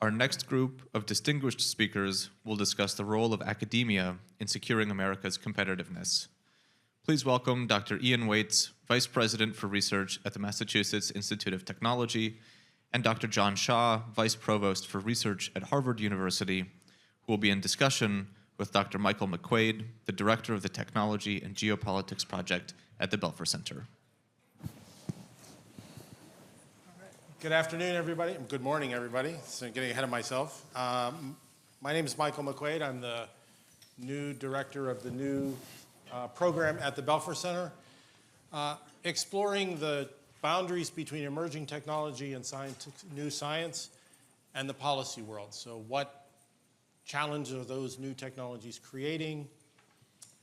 Our next group of distinguished speakers will discuss the role of academia in securing America's competitiveness. Please welcome Dr. Ian Waits, Vice President for Research at the Massachusetts Institute of Technology, and Dr. John Shaw, Vice Provost for Research at Harvard University, who will be in discussion with Dr. Michael McQuaid, the Director of the Technology and Geopolitics Project at the Belfer Center. Good afternoon, everybody. Good morning, everybody. So I'm getting ahead of myself. My name is Michael McQuaid. I'm the new director of the new program at the Belfer Center, exploring the boundaries between emerging technology and new science and the policy world. So what challenges are those new technologies creating?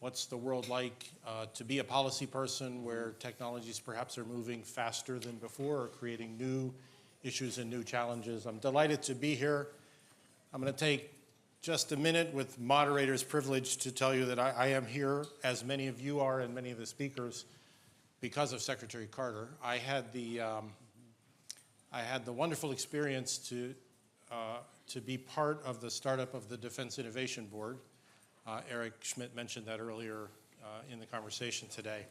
What's the world like to be a policy person where technologies perhaps are moving faster than before or creating new issues and new challenges? I'm delighted to be here. I'm going to take just a minute with moderator's privilege to tell you that I am here, as many of you are and many of the speakers, because of Secretary Carter. I had the wonderful experience to be part of the startup of the Defense Innovation Board. Eric Schmidt mentioned that earlier in the conversation today.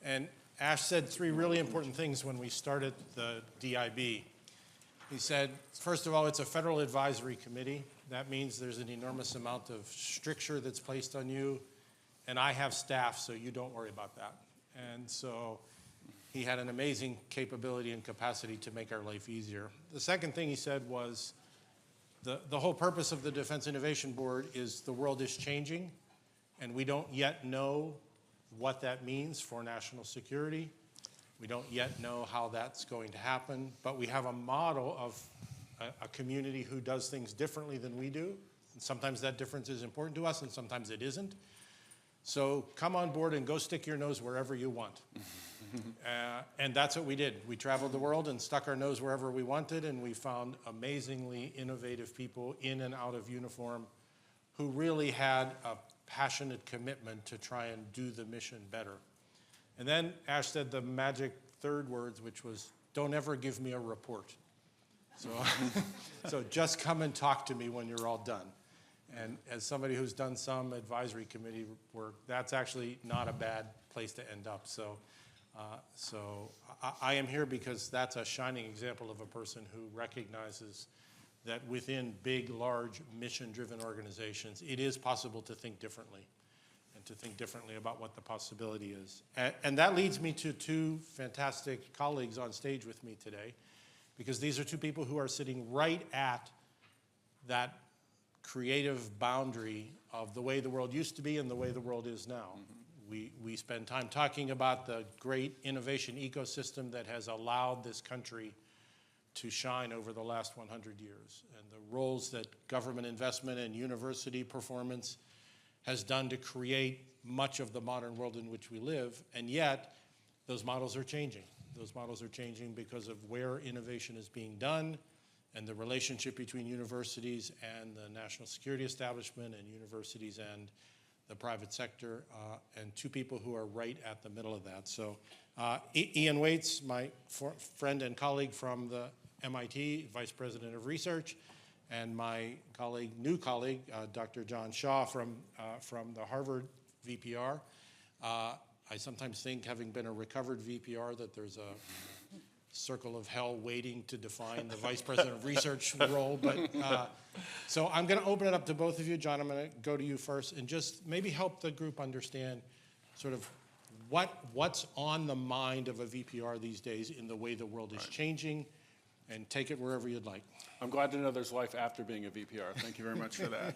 And Ash said three really important things when we started the DIB. He said, first of all, it's a federal advisory committee. That means there's an enormous amount of stricture that's placed on you. And I have staff, so you don't worry about that. And so he had an amazing capability and capacity to make our life easier. The second thing he said was, the whole purpose of the Defense Innovation Board is the world is changing, and we don't yet know what that means for national security. We don't yet know how that's going to happen, but we have a model of a community who does things differently than we do. And sometimes that difference is important to us, and sometimes it isn't. So come on board and go stick your nose wherever you want. And that's what we did. We traveled the world and stuck our nose wherever we wanted, and we found amazingly innovative people in and out of uniform who really had a passionate commitment to try and do the mission better. And then Ash said the magic third words, which was, don't ever give me a report. So just come and talk to me when you're all done. And as somebody who's done some advisory committee work, that's actually not a bad place to end up. So I am here because that's a shining example of a person who recognizes that within big, large, mission-driven organizations, it is possible to think differently and to think differently about what the possibility is. And that leads me to two fantastic colleagues on stage with me today, because these are two people who are sitting right at that creative boundary of the way the world used to be and the way the world is now. We spend time talking about the great innovation ecosystem that has allowed this country to shine over the last 100 years, and the roles that government investment and university performance has done to create much of the modern world in which we live. And yet, those models are changing. Those models are changing because of where innovation is being done and the relationship between universities and the national security establishment and universities and the private sector, and two people who are right at the middle of that. So Ian Waits, my friend and colleague from the MIT, Vice President of Research, and my new colleague, Dr. John Shaw from the Harvard VPR. I sometimes think, having been a recovered VPR, that there's a circle of hell waiting to define the Vice President of Research role. But so I'm going to open it up to both of you. John, I'm going to go to you first and just maybe help the group understand sort of what's on the mind of a VPR these days in the way the world is changing, and take it wherever you'd like. I'm glad to know there's life after being a VPR. Thank you very much for that.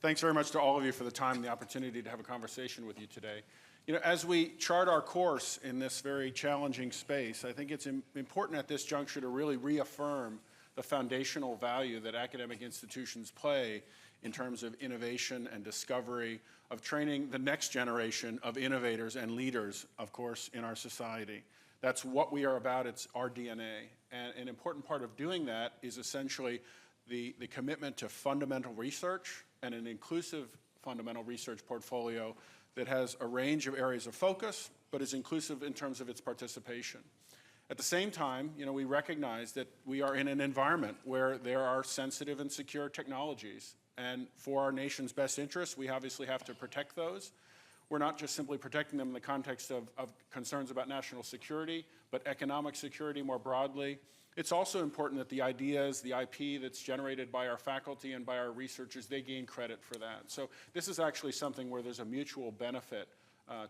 Thanks very much to all of you for the time and the opportunity to have a conversation with you today. You know, as we chart our course in this very challenging space, I think it's important at this juncture to really reaffirm the foundational value that academic institutions play in terms of innovation and discovery, of training the next generation of innovators and leaders, of course, in our society. That's what we are about. It's our DNA. And an important part of doing that is essentially the commitment to fundamental research and an inclusive fundamental research portfolio that has a range of areas of focus, but is inclusive in terms of its participation. At the same time, we recognize that we are in an environment where there are sensitive and secure technologies. And for our nation's best interests, we obviously have to protect those. We're not just simply protecting them in the context of concerns about national security, but economic security more broadly. It's also important that the ideas, the IP that's generated by our faculty and by our researchers, they gain credit for that. So this is actually something where there's a mutual benefit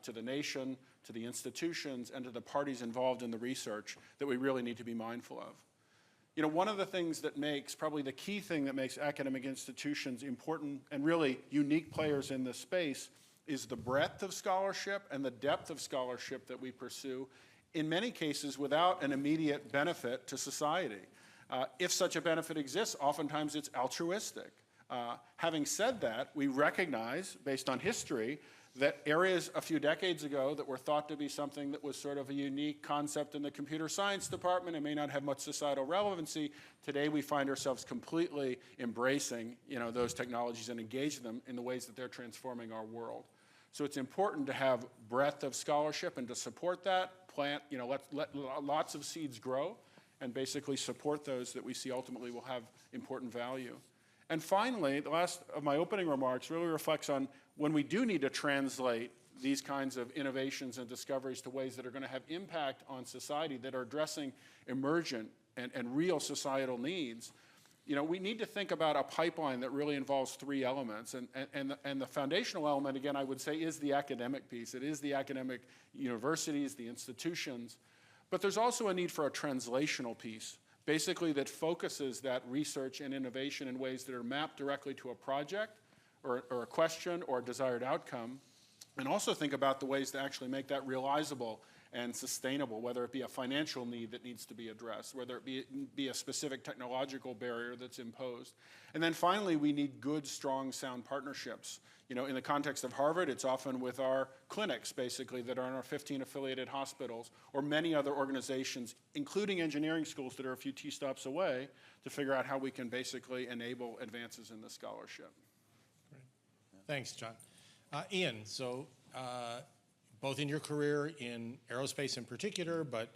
to the nation, to the institutions, and to the parties involved in the research that we really need to be mindful of. One of the things that makes, probably the key thing that makes academic institutions important and really unique players in this space is the breadth of scholarship and the depth of scholarship that we pursue, in many cases without an immediate benefit to society. If such a benefit exists, oftentimes it's altruistic. Having said that, we recognize, based on history, that areas a few decades ago that were thought to be something that was sort of a unique concept in the computer science department and may not have much societal relevancy, today we find ourselves completely embracing those technologies and engaging them in the ways that they're transforming our world. So it's important to have breadth of scholarship and to support that, plant, let lots of seeds grow and basically support those that we see ultimately will have important value. And finally, the last of my opening remarks really reflects on when we do need to translate these kinds of innovations and discoveries to ways that are going to have impact on society, that are addressing emergent and real societal needs. We need to think about a pipeline that really involves three elements. And the foundational element, again, I would say, is the academic piece. It is the academic universities, the institutions. But there's also a need for a translational piece, basically that focuses that research and innovation in ways that are mapped directly to a project or a question or a desired outcome, and also think about the ways to actually make that realizable and sustainable, whether it be a financial need that needs to be addressed, whether it be a specific technological barrier that's imposed. And then finally, we need good, strong, sound partnerships. In the context of Harvard, it's often with our clinics, basically, that are in our 15 affiliated hospitals, or many other organizations, including engineering schools that are a few T-stops away, to figure out how we can basically enable advances in the scholarship. Great. Thanks, John. Ian, so both in your career in aerospace in particular, but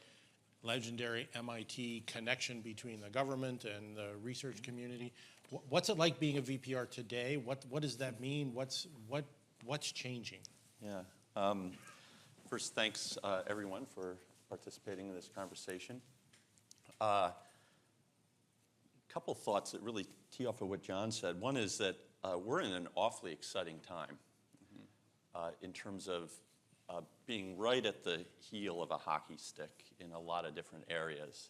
legendary MIT connection between the government and the research community. What's it like being a VPR today? What does that mean? What's changing? Yeah. First, thanks everyone for participating in this conversation. Couple thoughts that really tee off of what John said. One is that we're in an awfully exciting time in terms of being right at the heel of a hockey stick in a lot of different areas.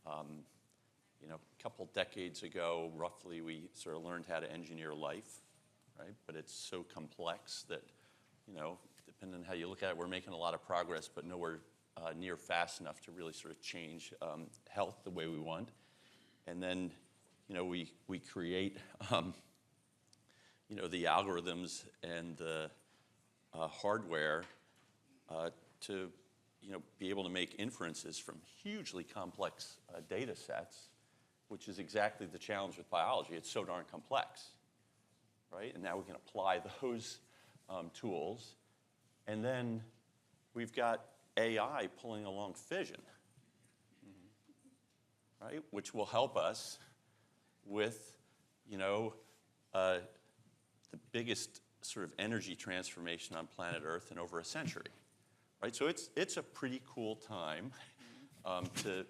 A couple decades ago, roughly, we sort of learned how to engineer life, right? But it's so complex that, depending on how you look at it, we're making a lot of progress, but nowhere near fast enough to really sort of change health the way we want. And then, we create, the algorithms and the hardware to be able to make inferences from hugely complex data sets, which is exactly the challenge with biology. It's so darn complex, right? And now we can apply those tools. And then we've got AI pulling along fission, right? Which will help us with, the biggest sort of energy transformation on planet Earth in over a century, right? So it's a pretty cool time to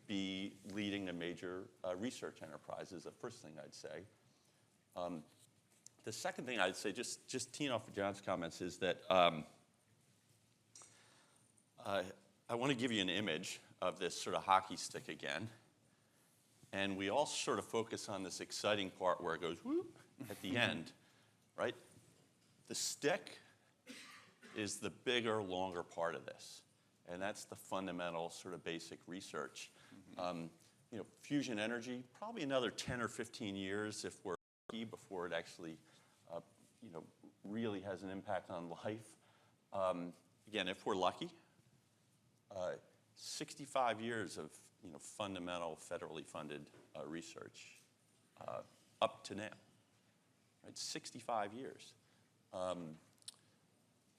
be leading a major research enterprise is the first thing I'd say. The second thing I'd say, just teeing off of John's comments, is that I want to give you an image of this sort of hockey stick again. And we all sort of focus on this exciting part where it goes whoop at the end, right? The stick is the bigger, longer part of this. And that's the fundamental sort of basic research. Fusion energy, probably another 10 or 15 years if we're lucky before it actually, really has an impact on life. Again, if we're lucky, 65 years of fundamental federally funded research up to now, right? 65 years.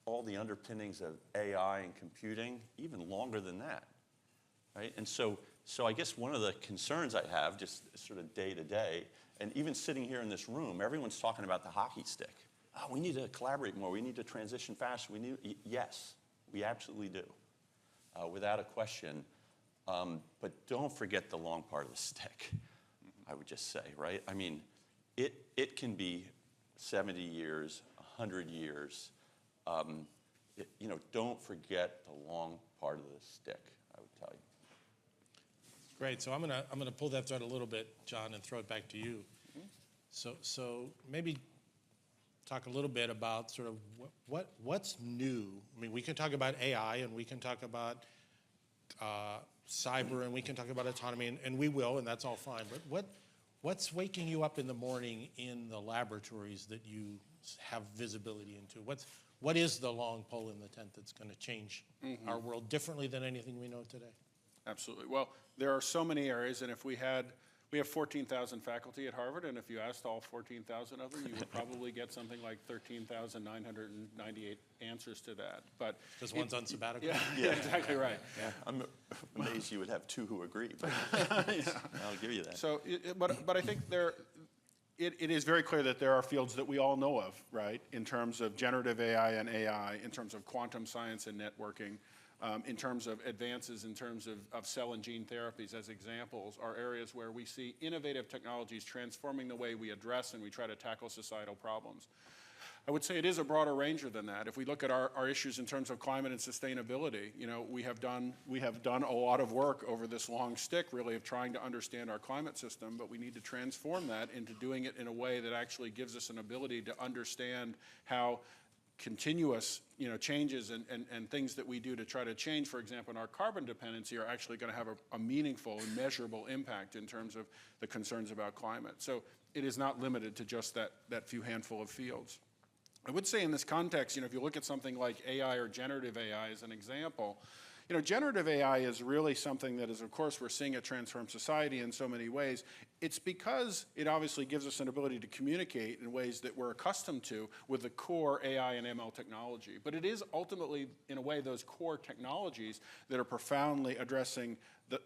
All the underpinnings of AI and computing, even longer than that. right? And so I guess one of the concerns I have, just sort of day to day, and even sitting here in this room, everyone's talking about the hockey stick. Oh, we need to collaborate more. We need to transition faster. Yes, we absolutely do, without a question. But don't forget the long part of the stick, I would just say, right? I mean, it can be 70 years, 100 years. Don't forget the long part of the stick, I would tell you. Great. So I'm gonna pull that thread a little bit, John, and throw it back to you. So maybe talk a little bit about sort of what's new. I mean, we can talk about AI and we can talk about cyber and we can talk about autonomy, and we will, and that's all fine. But what's waking you up in the morning in the laboratories that you have visibility into? What is the long pole in the tent that's going to change our world differently than anything we know today? Absolutely. Well, there are so many areas, and if we have 14,000 faculty at Harvard, and if you asked all 14,000 of them, you would probably get something like 13,998 answers to that. But because one's on sabbatical. Yeah, exactly right. Yeah, I'm amazed you would have two who agree, but I'll give you that. So, but I think it is very clear that there are fields that we all know of, right, in terms of generative AI and AI, in terms of quantum science and networking, in terms of advances in terms of cell and gene therapies as examples, are areas where we see innovative technologies transforming the way we address and we try to tackle societal problems. I would say it is a broader range than that. If we look at our issues in terms of climate and sustainability, we have done a lot of work over this long stick, really, of trying to understand our climate system, but we need to transform that into doing it in a way that actually gives us an ability to understand how continuous changes and things that we do to try to change, for example, in our carbon dependency, are actually going to have a meaningful and measurable impact in terms of the concerns about climate. So it is not limited to just that few handful of fields. I would say in this context, if you look at something like AI or generative AI as an example, generative AI is really something that is, of course, we're seeing it transform society in so many ways. It's because it obviously gives us an ability to communicate in ways that we're accustomed to with the core AI and ML technology. But it is ultimately, in a way, those core technologies that are profoundly addressing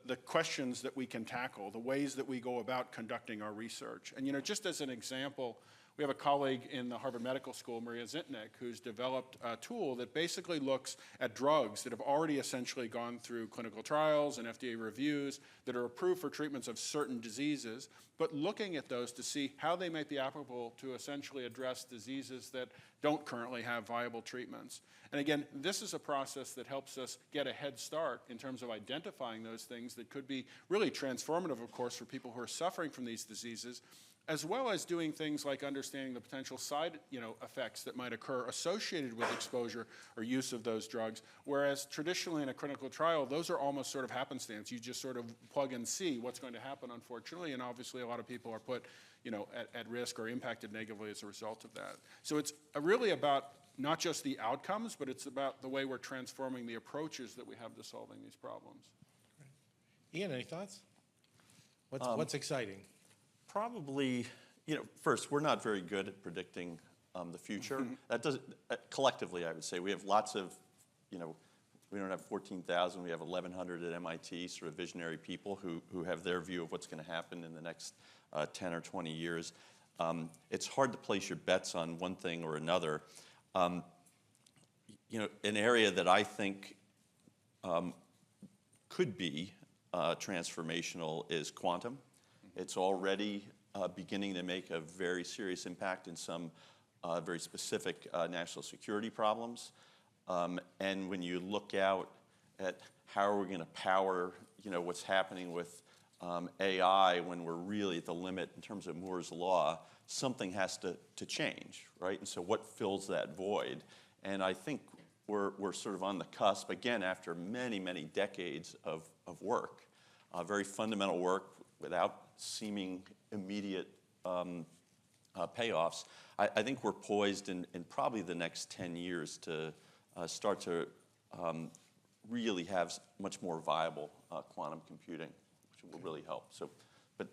the questions that we can tackle, the ways that we go about conducting our research. And just as an example, we have a colleague in the Harvard Medical School, Maria Zintnik, who's developed a tool that basically looks at drugs that have already essentially gone through clinical trials and FDA reviews that are approved for treatments of certain diseases, but looking at those to see how they might be applicable to essentially address diseases that don't currently have viable treatments. And again, this is a process that helps us get a head start in terms of identifying those things that could be really transformative, of course, for people who are suffering from these diseases, as well as doing things like understanding the potential side effects that might occur associated with exposure or use of those drugs, whereas traditionally in a clinical trial, those are almost sort of happenstance. You just sort of plug and see what's going to happen, unfortunately, and obviously a lot of people are put at risk or impacted negatively as a result of that. So it's really about not just the outcomes, but it's about the way we're transforming the approaches that we have to solving these problems. Ian, any thoughts? What's exciting? Probably, first, we're not very good at predicting the future. That doesn't, collectively, I would say, we have lots of, we don't have 14,000, we have 1,100 at MIT, sort of visionary people who have their view of what's going to happen in the next 10 or 20 years. It's hard to place your bets on one thing or another. An area that I think could be transformational is quantum. It's already beginning to make a very serious impact in some very specific national security problems. And when you look out at how are we going to power, what's happening with AI when we're really at the limit in terms of Moore's law, something has to change, right? And so what fills that void? And I think we're sort of on the cusp, again, after many, many decades of work, very fundamental work without seeming immediate payoffs. I think we're poised in probably the next 10 years to start to really have much more viable quantum computing, which will really help. So, but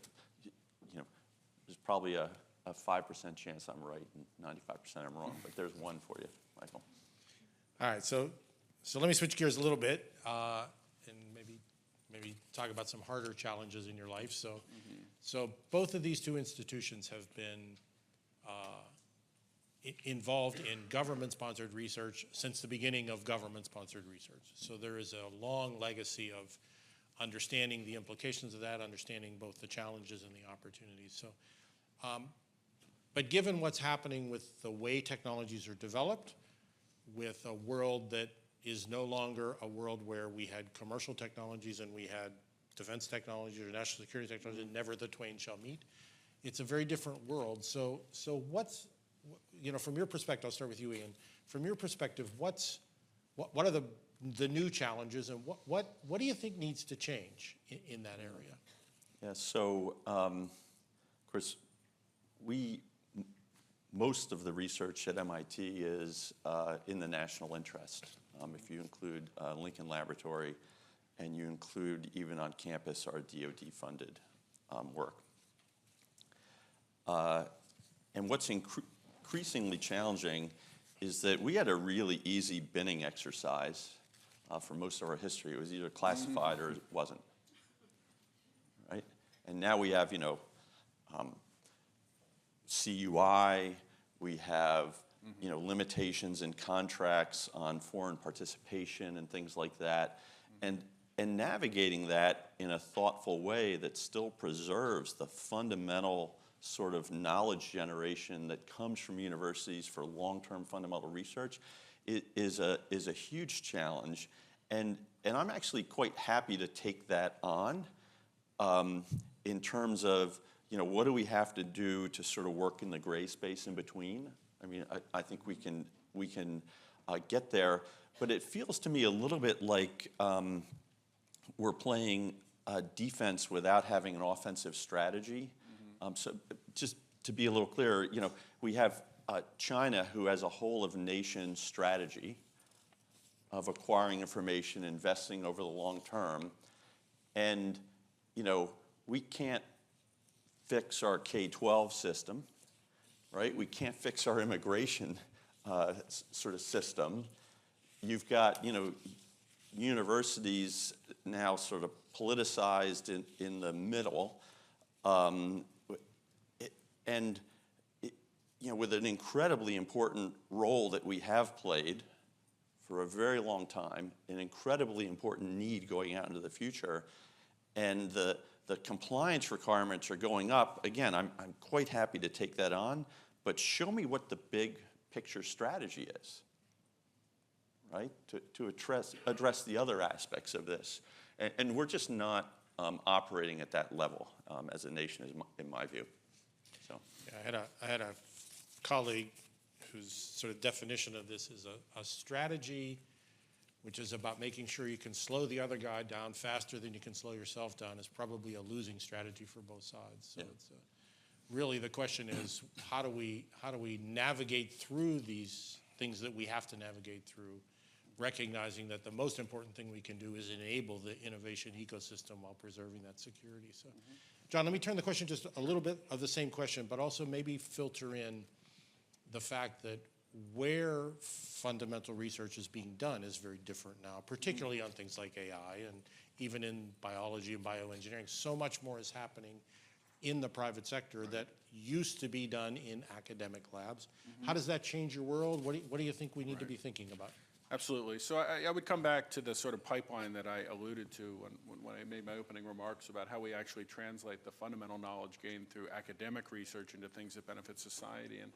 there's probably a 5% chance I'm right and 95% I'm wrong, but there's one for you, Michael. All right, so let me switch gears a little bit, and maybe maybe talk about some harder challenges in your life. So both of these two institutions have been involved in government-sponsored research since the beginning of government-sponsored research. So there is a long legacy of understanding the implications of that, understanding both the challenges and the opportunities. So, but given what's happening with the way technologies are developed, with a world that is no longer a world where we had commercial technologies and we had defense technologies or national security technologies, and never the twain shall meet, it's a very different world. So what's, from your perspective, I'll start with you, Ian. From your perspective, what are the new challenges, and what do you think needs to change in that area? Yeah, so of course, most of the research at MIT is in the national interest. If you include Lincoln Laboratory, and you include even on campus our DoD-funded work. And what's increasingly challenging is that we had a really easy binning exercise for most of our history. It was either classified or it wasn't, right? And now we have, CUI, we have, limitations in contracts on foreign participation and things like that. And navigating that in a thoughtful way that still preserves the fundamental sort of knowledge generation that comes from universities for long-term fundamental research is a huge challenge. And I'm actually quite happy to take that on in terms of, what do we have to do to sort of work in the gray space in between? I mean, I think we can get there, but it feels to me a little bit like we're playing defense without having an offensive strategy. So just to be a little clearer, we have China, who has a whole of nation strategy of acquiring information, investing over the long term, and we can't fix our K-12 system, right? We can't fix our immigration sort of system. You've got universities now sort of politicized in the middle. With an incredibly important role that we have played for a very long time, an incredibly important need going out into the future, and the compliance requirements are going up. Again, I'm quite happy to take that on, but show me what the big picture strategy is, right? To address the other aspects of this. And we're just not operating at that level as a nation, in my view. So. Yeah, I had a colleague whose sort of definition of this is a strategy which is about making sure you can slow the other guy down faster than you can slow yourself down, is probably a losing strategy for both sides. So it's really the question is, how do we navigate through these things that we have to navigate through, recognizing that the most important thing we can do is enable the innovation ecosystem while preserving that security. So, John, let me turn the question just a little bit of the same question, but also maybe filter in the fact that where fundamental research is being done is very different now, particularly on things like AI and even in biology and bioengineering. So much more is happening in the private sector that used to be done in academic labs. How does that change your world? What do you think we need to be thinking about? Absolutely. So I would come back to the sort of pipeline that I alluded to when I made my opening remarks about how we actually translate the fundamental knowledge gained through academic research into things that benefit society. And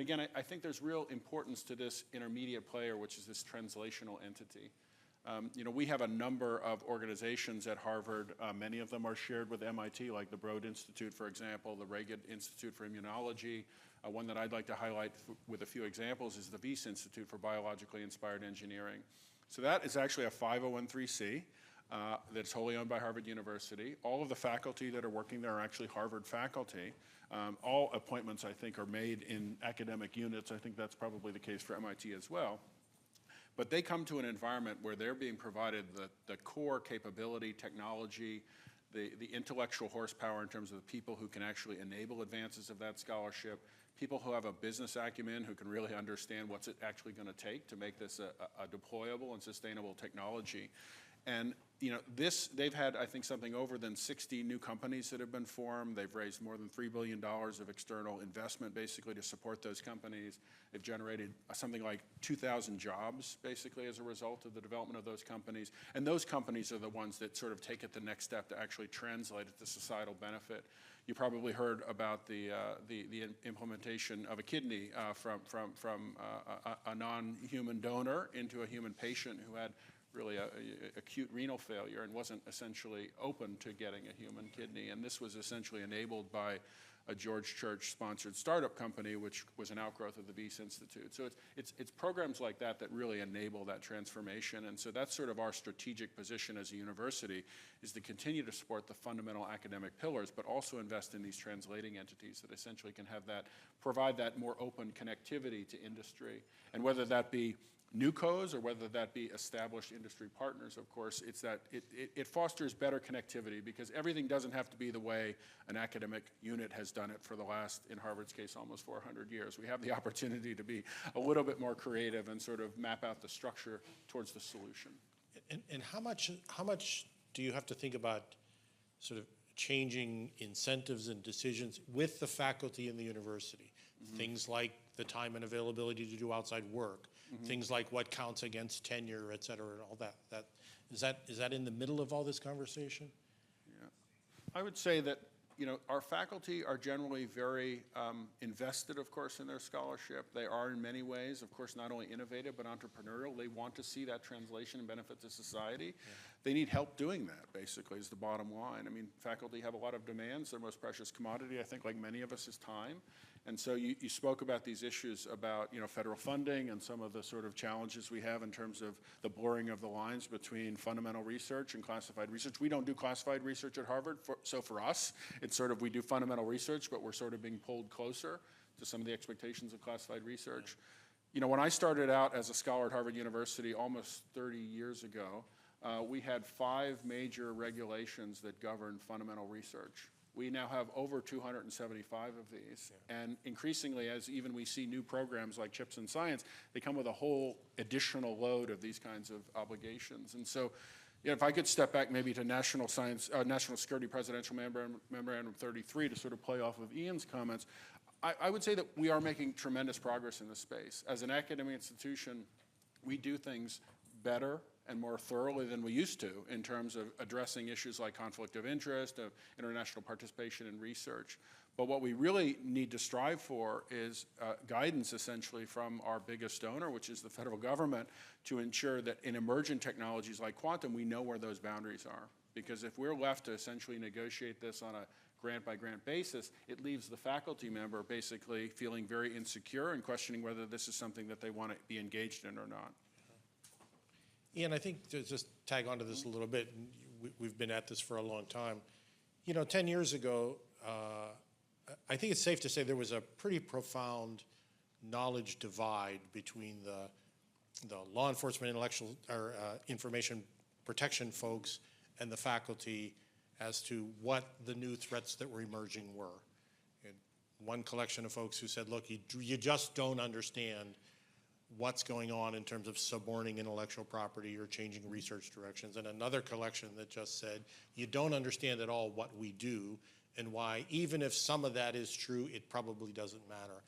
again, I think there's real importance to this intermediate player, which is this translational entity. We have a number of organizations at Harvard. Many of them are shared with MIT, like the Broad Institute, for example, the Reagan Institute for Immunology. One that I'd like to highlight with a few examples is the Wyss Institute for Biologically Inspired Engineering. So that is actually a 501(c) that's wholly owned by Harvard University. All of the faculty that are working there are actually Harvard faculty. All appointments, I think, are made in academic units. I think that's probably the case for MIT as well. But they come to an environment where they're being provided the core capability, technology, the intellectual horsepower in terms of the people who can actually enable advances of that scholarship, people who have a business acumen who can really understand what's it actually going to take to make this a deployable and sustainable technology. And they've had, I think, something over than 60 new companies that have been formed. They've raised more than $3 billion of external investment, basically, to support those companies. They've generated something like 2,000 jobs, basically, as a result of the development of those companies. And those companies are the ones that sort of take it the next step to actually translate it to societal benefit. You probably heard about the implementation of a kidney from a non-human donor into a human patient who had really acute renal failure and wasn't essentially open to getting a human kidney. And this was essentially enabled by a George Church-sponsored startup company, which was an outgrowth of the Beast Institute. So it's programs like that that really enable that transformation. And so that's sort of our strategic position as a university, is to continue to support the fundamental academic pillars, but also invest in these translating entities that essentially can have that, provide that more open connectivity to industry. And whether that be newcos or whether that be established industry partners, of course, it's that it fosters better connectivity, because everything doesn't have to be the way an academic unit has done it for the last, in Harvard's case, almost 400 years. We have the opportunity to be a little bit more creative and sort of map out the structure towards the solution. And how much do you have to think about sort of changing incentives and decisions with the faculty in the university? Mm-hmm. Things like the time and availability to do outside work, mm-hmm. things like what counts against tenure, et cetera, and all that. Is that in the middle of all this conversation? Yeah, I would say that our faculty are generally very invested, of course, in their scholarship. They are in many ways, of course, not only innovative, but entrepreneurial. They want to see that translation and benefit to society. Yeah. They need help doing that, basically, is the bottom line. I mean, faculty have a lot of demands. Their most precious commodity, I think, like many of us, is time. And so you spoke about these issues about federal funding and some of the sort of challenges we have in terms of the blurring of the lines between fundamental research and classified research. We don't do classified research at Harvard, so for us, it's sort of we do fundamental research, but we're sort of being pulled closer to some of the expectations of classified research. Yeah. When I started out as a scholar at Harvard University almost 30 years ago, we had 5 major regulations that govern fundamental research. We now have over 275 of these. Yeah. And increasingly, as even we see new programs like CHIPS and Science, they come with a whole additional load of these kinds of obligations. And so if I could step back maybe to National Security Presidential Memorandum 33 to sort of play off of Ian's comments, I would say that we are making tremendous progress in this space. As an academic institution, we do things better and more thoroughly than we used to in terms of addressing issues like conflict of interest, of international participation in research. But what we really need to strive for is guidance, essentially, from our biggest donor, which is the federal government, to ensure that in emergent technologies like quantum, we know where those boundaries are. Because if we're left to essentially negotiate this on a grant-by-grant basis, it leaves the faculty member basically feeling very insecure and questioning whether this is something that they want to be engaged in or not. Ian, I think to just tag onto this a little bit, we've been at this for a long time. 10 years ago, I think it's safe to say there was a pretty profound knowledge divide between the law enforcement intellectual or information protection folks and the faculty as to what the new threats that were emerging were. And one collection of folks who said, look, you just don't understand what's going on in terms of suborning intellectual property or changing research directions, and another collection that just said, you don't understand at all what we do and why, even if some of that is true, it probably doesn't matter.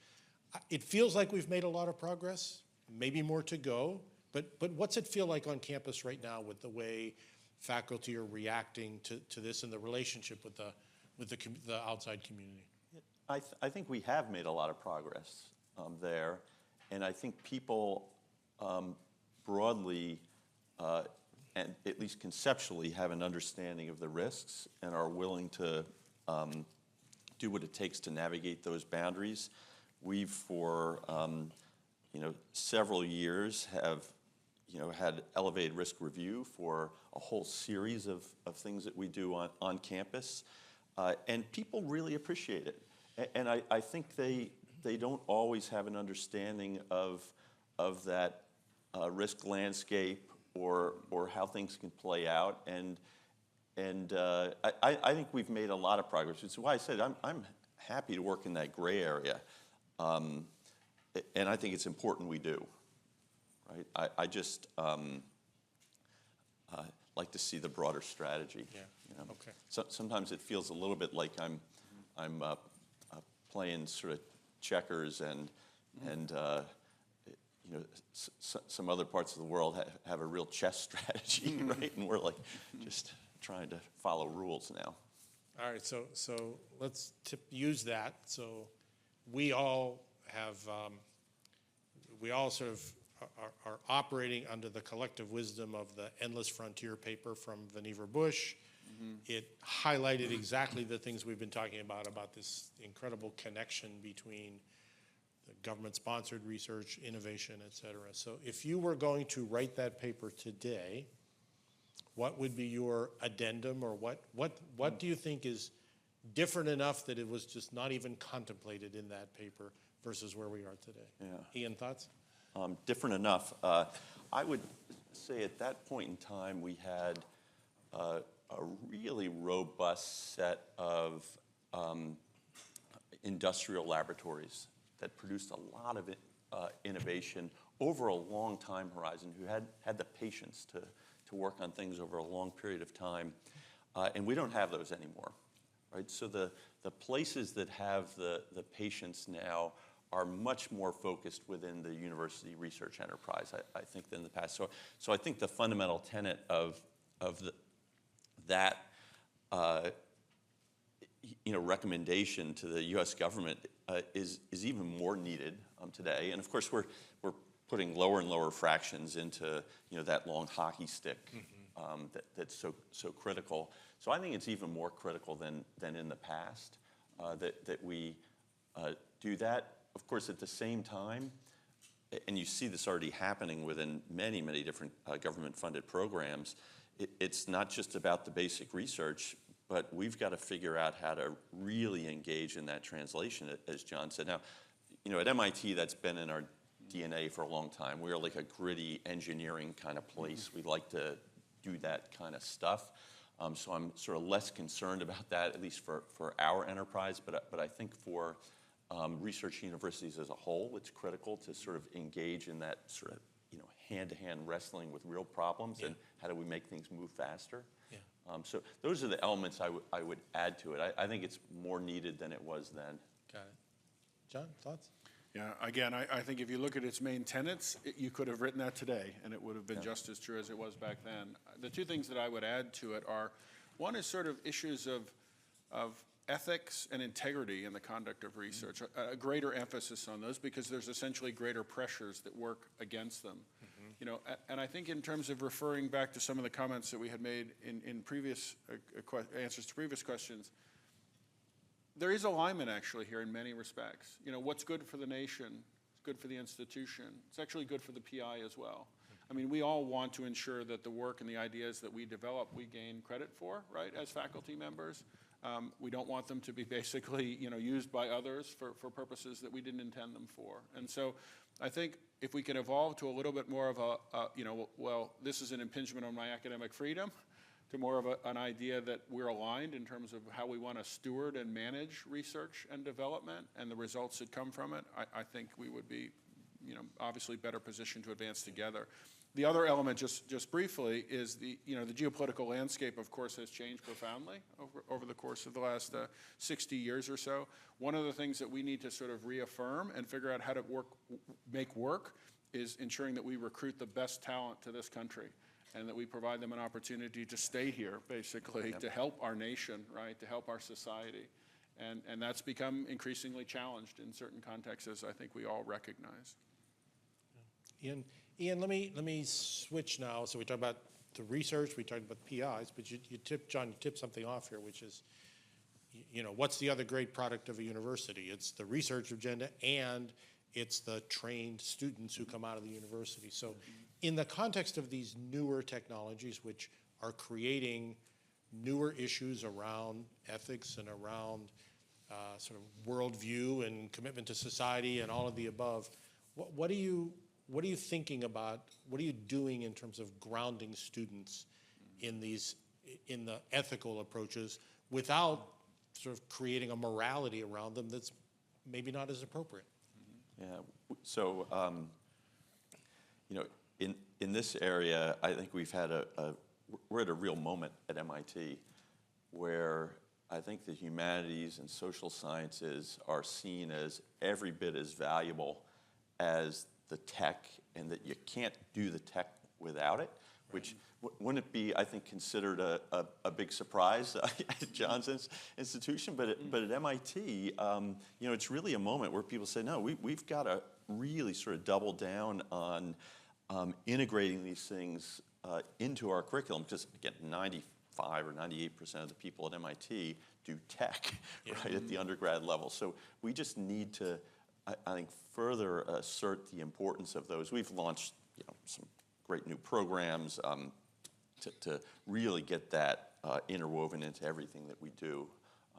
It feels like we've made a lot of progress, maybe more to go, but what's it feel like on campus right now with the way faculty are reacting to this and the relationship with the outside community? I think we have made a lot of progress there. And I think people broadly, and at least conceptually, have an understanding of the risks and are willing to do what it takes to navigate those boundaries. We've, for several years, have had elevated risk review for a whole series of things that we do on campus, and people really appreciate it. And I think they don't always have an understanding of that risk landscape or how things can play out. And I think we've made a lot of progress. Which is why I said I'm happy to work in that gray area. And I think it's important we do. Right? I just like to see the broader strategy. Yeah. You know? Okay. So, sometimes it feels a little bit like I'm playing sort of checkers and you know, some other parts of the world have a real chess strategy, right? And we're like just trying to follow rules now. All right, so let's use that. So we all have, we all sort of are operating under the collective wisdom of the Endless Frontier paper from Vannevar Bush. It highlighted exactly the things we've been talking about this incredible connection between the government-sponsored research, innovation, et cetera. So if you were going to write that paper today, what would be your addendum, or what do you think is different enough that it was just not even contemplated in that paper versus where we are today? Yeah. Ian, thoughts? Different enough. I would say at that point in time we had a really robust set of industrial laboratories that produced a lot of innovation over a long time horizon, who had the patience to work on things over a long period of time. And we don't have those anymore, right? So the places that have the patience now are much more focused within the university research enterprise, I think, than the past. So I think the fundamental tenet of that recommendation to the U.S. government is even more needed today. And of course, we're putting lower and lower fractions into that long hockey stick that's so critical. So I think it's even more critical than in the past that we do that. Of course, at the same time, and you see this already happening within many, many different government-funded programs, it's not just about the basic research, but we've got to figure out how to really engage in that translation, as John said. Now, at MIT, that's been in our DNA for a long time. We're like a gritty engineering kind of place. We like to do that kind of stuff. So I'm sort of less concerned about that, at least for our enterprise. But I think for research universities as a whole, it's critical to sort of engage in that sort of hand-to-hand wrestling with real problems, and how do we make things move faster. Yeah. So those are the elements I would add to it. I think it's more needed than it was then. Got it. John, thoughts? Yeah, again, I think if you look at its main tenets, you could have written that today, and it would have been just as true as it was back then. The two things that I would add to it are, one is sort of issues of ethics and integrity in the conduct of research, a greater emphasis on those, because there's essentially greater pressures that work against them. And I think in terms of referring back to some of the comments that we had made in previous answers to previous questions, there is alignment actually here in many respects. What's good for the nation is good for the institution. It's actually good for the PI as well. I mean, we all want to ensure that the work and the ideas that we develop, we gain credit for, right, as faculty members. We don't want them to be basically, used by others for purposes that we didn't intend them for. And so I think if we can evolve to a little bit more of well, this is an impingement on my academic freedom, to more of an idea that we're aligned in terms of how we want to steward and manage research and development and the results that come from it, I think we would be, obviously better positioned to advance together. The other element, just briefly, is the geopolitical landscape, of course, has changed profoundly over the course of the last 60 years or so. One of the things that we need to sort of reaffirm and figure out how to make work is ensuring that we recruit the best talent to this country, and that we provide them an opportunity to stay here, basically, to help our nation, right, to help our society. And that's become increasingly challenged in certain contexts, as I think we all recognize. Ian, let me switch now. So we talked about the research, we talked about PIs, but John, you tipped something off here, which is, what's the other great product of a university? It's the research agenda, and it's the trained students who come out of the university. So in the context of these newer technologies, which are creating newer issues around ethics and around sort of worldview and commitment to society and all of the above, what are you thinking about? What are you doing in terms of grounding students in the ethical approaches without sort of creating a morality around them that's maybe not as appropriate? Yeah. So, in this area, I think we've had a we're at a real moment at MIT where I think the humanities and social sciences are seen as every bit as valuable as the tech, and that you can't do the tech without it, which wouldn't it be, I think, considered a big surprise at John's institution, but at MIT, it's really a moment where people say, no, we've got to really sort of double down on integrating these things into our curriculum, because again, 95 or 98% of the people at MIT do tech, right, at the undergrad level. So we just need to, I think, further assert the importance of those. We've launched some great new programs to really get that interwoven into everything that we do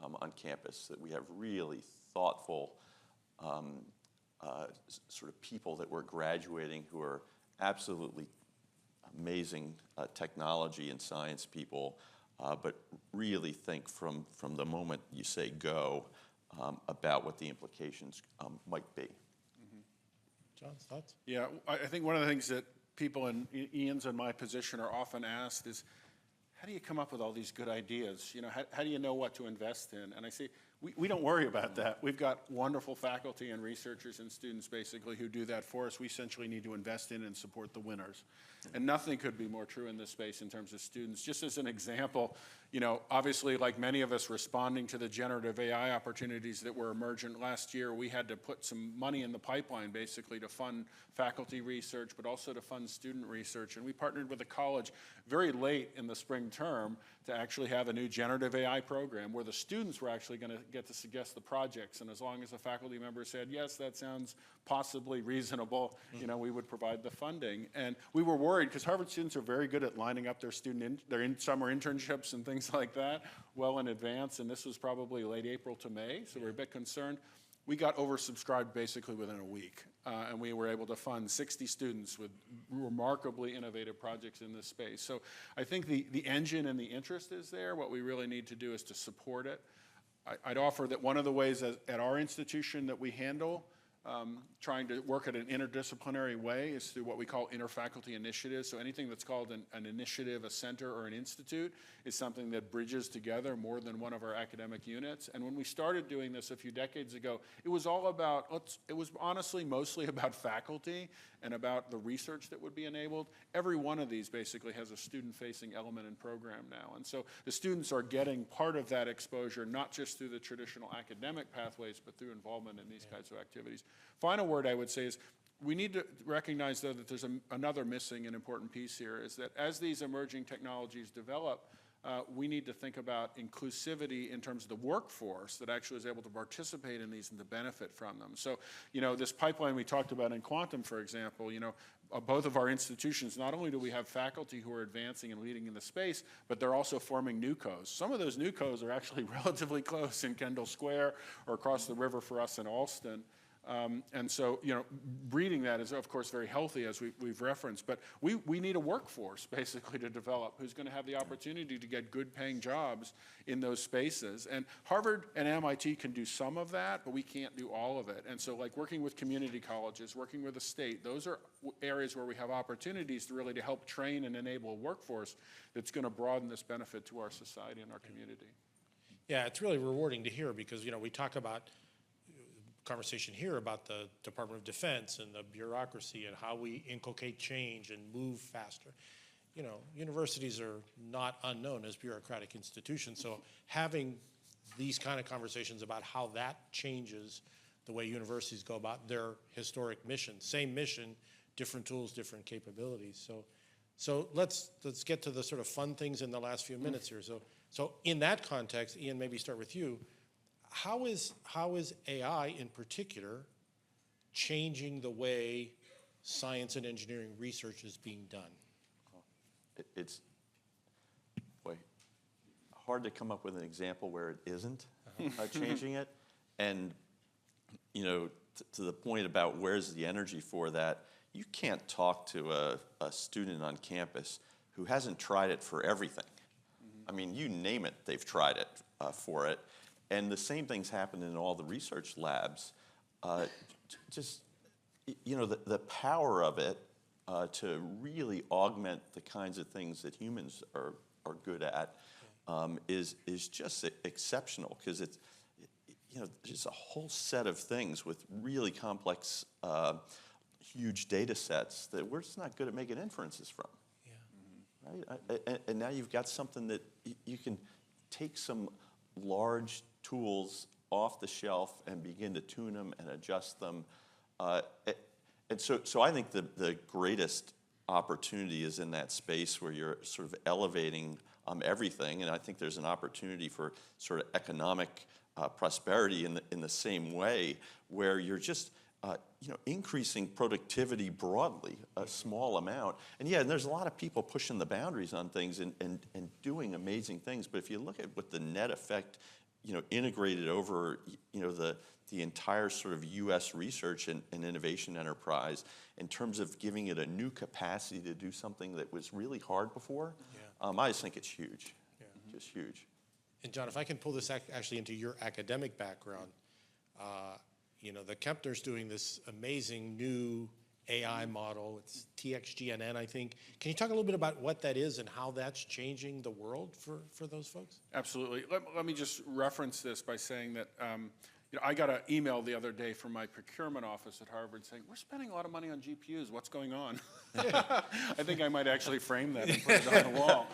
on campus, that we have really thoughtful sort of people that we're graduating who are absolutely amazing technology and science people, but really think from the moment you say go about what the implications might be. John's thoughts? Yeah, I think one of the things that people in Ian's and my position are often asked is, how do you come up with all these good ideas? How do you know what to invest in? And I say, we don't worry about that. We've got wonderful faculty and researchers and students basically who do that for us. We essentially need to invest in and support the winners. And nothing could be more true in this space in terms of students. Just as an example, obviously, like many of us responding to the generative AI opportunities that were emergent last year, we had to put some money in the pipeline basically to fund faculty research, but also to fund student research. And we partnered with a college very late in the spring term to actually have a new generative AI program where the students were actually going to get to suggest the projects. And as long as the faculty member said, yes, that sounds possibly reasonable, we would provide the funding. And we were worried because Harvard students are very good at lining up their summer internships and things like that well in advance. And this was probably late April to May, so we're a bit concerned. We got oversubscribed basically within a week, and we were able to fund 60 students with remarkably innovative projects in this space. So I think the engine and the interest is there. What we really need to do is to support it. I'd offer that one of the ways at our institution that we handle trying to work at an interdisciplinary way is through what we call interfaculty initiatives. So anything that's called an initiative, a center, or an institute is something that bridges together more than one of our academic units. And when we started doing this a few decades ago, it was all about, it was honestly mostly about faculty and about the research that would be enabled. Every one of these basically has a student-facing element and program now. And so the students are getting part of that exposure, not just through the traditional academic pathways, but through involvement in these kinds of activities. Final word I would say is we need to recognize, though, that there's another missing and important piece here, is that as these emerging technologies develop, we need to think about inclusivity in terms of the workforce that actually is able to participate in these and to benefit from them. So, this pipeline we talked about in quantum, for example, both of our institutions, not only do we have faculty who are advancing and leading in the space, but they're also forming NUCOs. Some of those NUCOs are actually relatively close in Kendall Square or across the river for us in Alston. And so, breeding that is, of course, very healthy, as we've referenced. But we need a workforce, basically, to develop who's going to have the opportunity to get good-paying jobs in those spaces. And Harvard and MIT can do some of that, but we can't do all of it. And so, like working with community colleges, working with the state, those are areas where we have opportunities to really help train and enable a workforce that's going to broaden this benefit to our society and our community. Yeah, it's really rewarding to hear because, we talk about conversation here about the Department of Defense and the bureaucracy and how we inculcate change and move faster. Universities are not unknown as bureaucratic institutions, so having these kind of conversations about how that changes the way universities go about their historic mission. Same mission, different tools, different capabilities. So let's get to the sort of fun things in the last few minutes here. So in that context, Ian, maybe start with you. How is AI in particular changing the way science and engineering research is being done? It's hard to come up with an example where it isn't changing it. And, to the point about where's the energy for that, you can't talk to a student on campus who hasn't tried it for everything. I mean, you name it, they've tried it for it. And the same things happen in all the research labs. The power of it to really augment the kinds of things that humans are good at is just exceptional, because it's, there's a whole set of things with really complex, huge data sets that we're just not good at making inferences from. Right? And now you've got something that you can take some large tools off the shelf and begin to tune them and adjust them. And so I think the greatest opportunity is in that space where you're sort of elevating everything. And I think there's an opportunity for sort of economic prosperity in the same way, where you're just increasing productivity broadly, a small amount. And yeah, and there's a lot of people pushing the boundaries on things and doing amazing things. But if you look at what the net effect, integrated over, the entire sort of U.S. research and innovation enterprise, in terms of giving it a new capacity to do something that was really hard before, I just think it's huge, just huge. And John, if I can pull this actually into your academic background, the Kempner's doing this amazing new AI model. It's TXGNN, I think. Can you talk a little bit about what that is and how that's changing the world for those folks? Absolutely. Let me just reference this by saying that I got an email the other day from my procurement office at Harvard saying, we're spending a lot of money on GPUs. What's going on? I think I might actually frame that and put it on the wall.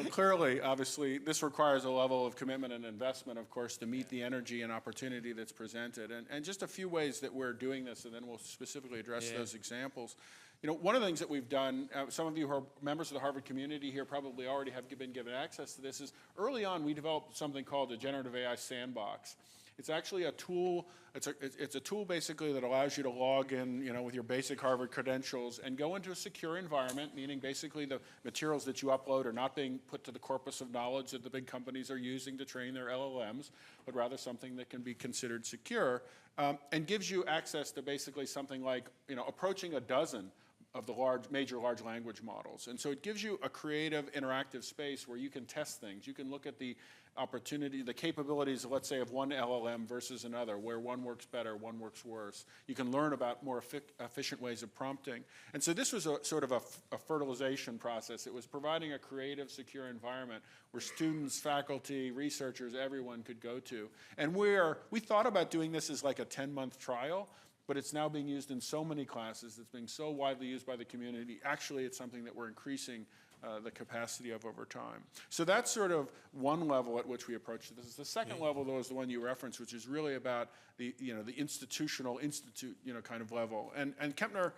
Clearly, obviously, this requires a level of commitment and investment, of course, to meet the energy and opportunity that's presented. And just a few ways that we're doing this, and then we'll specifically address those examples. One of the things that we've done, some of you who are members of the Harvard community here probably already have been given access to this, is early on we developed something called a generative AI sandbox. It's actually a tool. It's a tool basically that allows you to log in, with your basic Harvard credentials and go into a secure environment, meaning basically the materials that you upload are not being put to the corpus of knowledge that the big companies are using to train their LLMs, but rather something that can be considered secure, and gives you access to basically something like, approaching a dozen of the major large language models. And so it gives you a creative, interactive space where you can test things. You can look at the opportunity, the capabilities, let's say, of one LLM versus another, where one works better, one works worse. You can learn about more efficient ways of prompting. And so this was a sort of a fertilization process. It was providing a creative, secure environment where students, faculty, researchers, everyone could go to. And we thought about doing this as like a 10-month trial, but it's now being used in so many classes. It's being so widely used by the community. Actually, it's something that we're increasing the capacity of over time. So that's sort of one level at which we approach this. The second level, though, is the one you referenced, which is really about the institutional kind of level. And the Kempner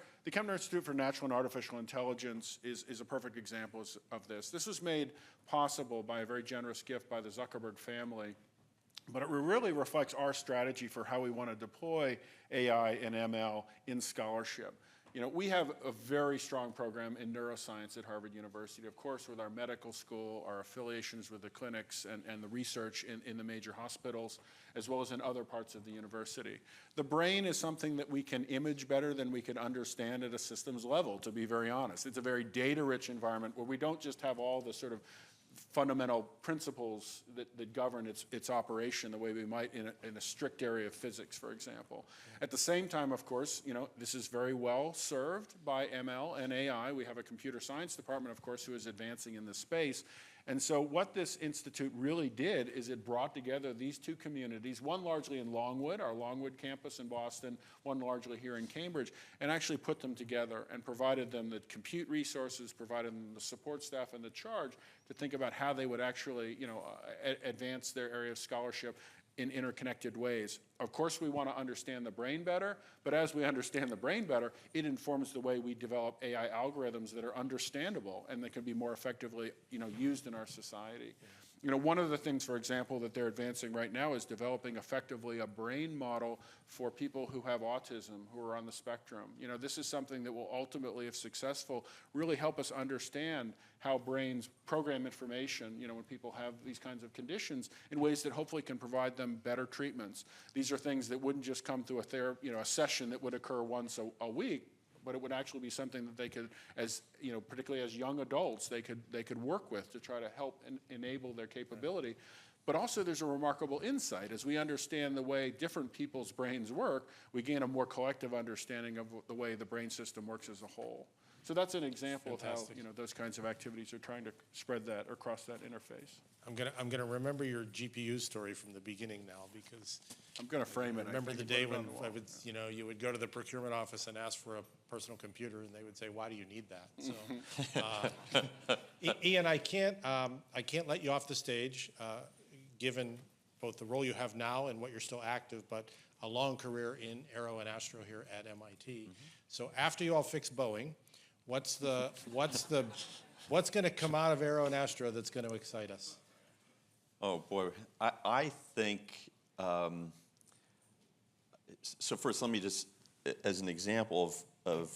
Institute for Natural and Artificial Intelligence is a perfect example of this. This was made possible by a very generous gift by the Zuckerberg family. But it really reflects our strategy for how we want to deploy AI and ML in scholarship. We have a very strong program in neuroscience at Harvard University, of course, with our medical school, our affiliations with the clinics and the research in the major hospitals, as well as in other parts of the university. The brain is something that we can image better than we can understand at a systems level, to be very honest. It's a very data-rich environment where we don't just have all the sort of fundamental principles that govern its operation the way we might in a strict area of physics, for example. At the same time, of course, this is very well served by ML and AI. We have a computer science department, of course, who is advancing in this space. And so what this institute really did is it brought together these two communities, one largely in Longwood, our Longwood campus in Boston, one largely here in Cambridge, and actually put them together and provided them the compute resources, provided them the support staff and the charge to think about how they would actually, advance their area of scholarship in interconnected ways. Of course, we want to understand the brain better, but as we understand the brain better, it informs the way we develop AI algorithms that are understandable and that can be more effectively, used in our society. One of the things, for example, that they're advancing right now is developing effectively a brain model for people who have autism, who are on the spectrum. This is something that will ultimately, if successful, really help us understand how brains program information, when people have these kinds of conditions in ways that hopefully can provide them better treatments. These are things that wouldn't just come through a session that would occur once a week, but it would actually be something that they could, particularly as young adults, they could work with to try to help and enable their capability. but also there's a remarkable insight. As we understand the way different people's brains work, we gain a more collective understanding of the way the brain system works as a whole. So that's an example of how those kinds of activities are trying to spread that or cross that interface. I'm gonna remember your GPU story from the beginning now, because I'm going to frame it. remember the day when you would go to the procurement office and ask for a personal computer, and they would say, "Why do you need that?" So, Ian, I can't let you off the stage, given both the role you have now and what you're still active, but a long career in Aero and Astro here at MIT. So after you all fix Boeing, what's going to come out of Aero and Astro that's going to excite us? Oh, boy. I think, so first let me just, as an example of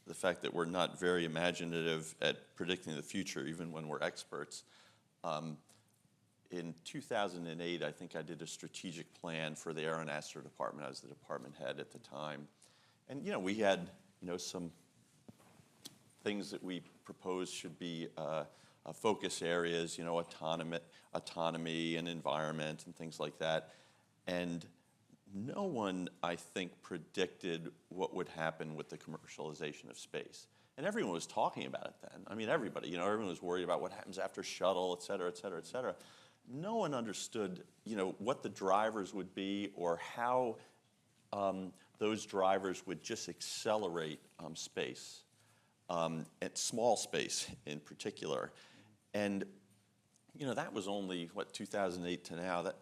the fact that we're not very imaginative at predicting the future, even when we're experts, in 2008, I think I did a strategic plan for the Aero and Astro department. I was the department head at the time. And, we had, some things that we proposed should be focus areas, autonomy and environment and things like that. And no one, I think, predicted what would happen with the commercialization of space. And everyone was talking about it then. I mean, everybody, everyone was worried about what happens after shuttle, et cetera, et cetera, et cetera. No one understood, what the drivers would be or how those drivers would just accelerate space, at small space in particular. And, that was only, 2008 to now, that,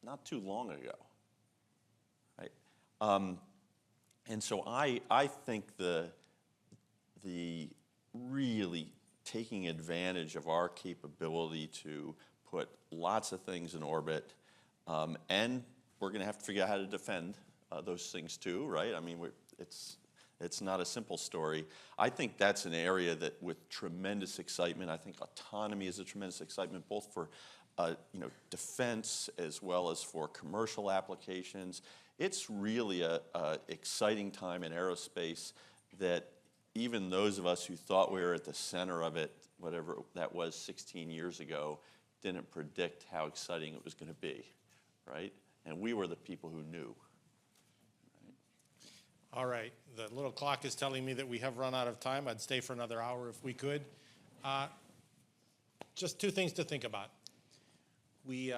not too long ago, right? And so I think the really taking advantage of our capability to put lots of things in orbit, and we're going to have to figure out how to defend those things too, right? I mean, it's not a simple story. I think that's an area that with tremendous excitement. I think autonomy is a tremendous excitement, both for defense as well as for commercial applications. It's really a exciting time in aerospace that even those of us who thought we were at the center of it, whatever that was 16 years ago, didn't predict how exciting it was going to be, right? And we were the people who knew. All right, the little clock is telling me that we have run out of time. I'd stay for another hour if we could. Just two things to think about. We've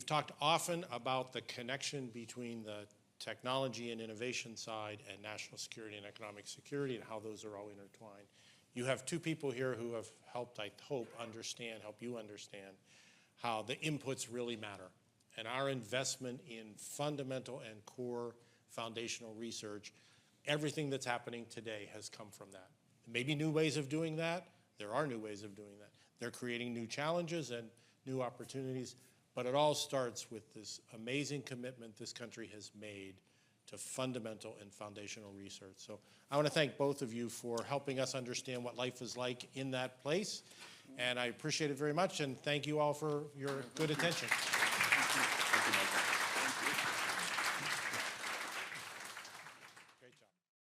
talked often about the connection between the technology and innovation side and national security and economic security and how those are all intertwined. You have two people here who have helped, I hope, help you understand how the inputs really matter. And our investment in fundamental and core foundational research, everything that's happening today has come from that. Maybe new ways of doing that. There are new ways of doing that. They're creating new challenges and new opportunities, but it all starts with this amazing commitment this country has made to fundamental and foundational research. So I want to thank both of you for helping us understand what life is like in that place, and I appreciate it very much, and thank you all for your good attention.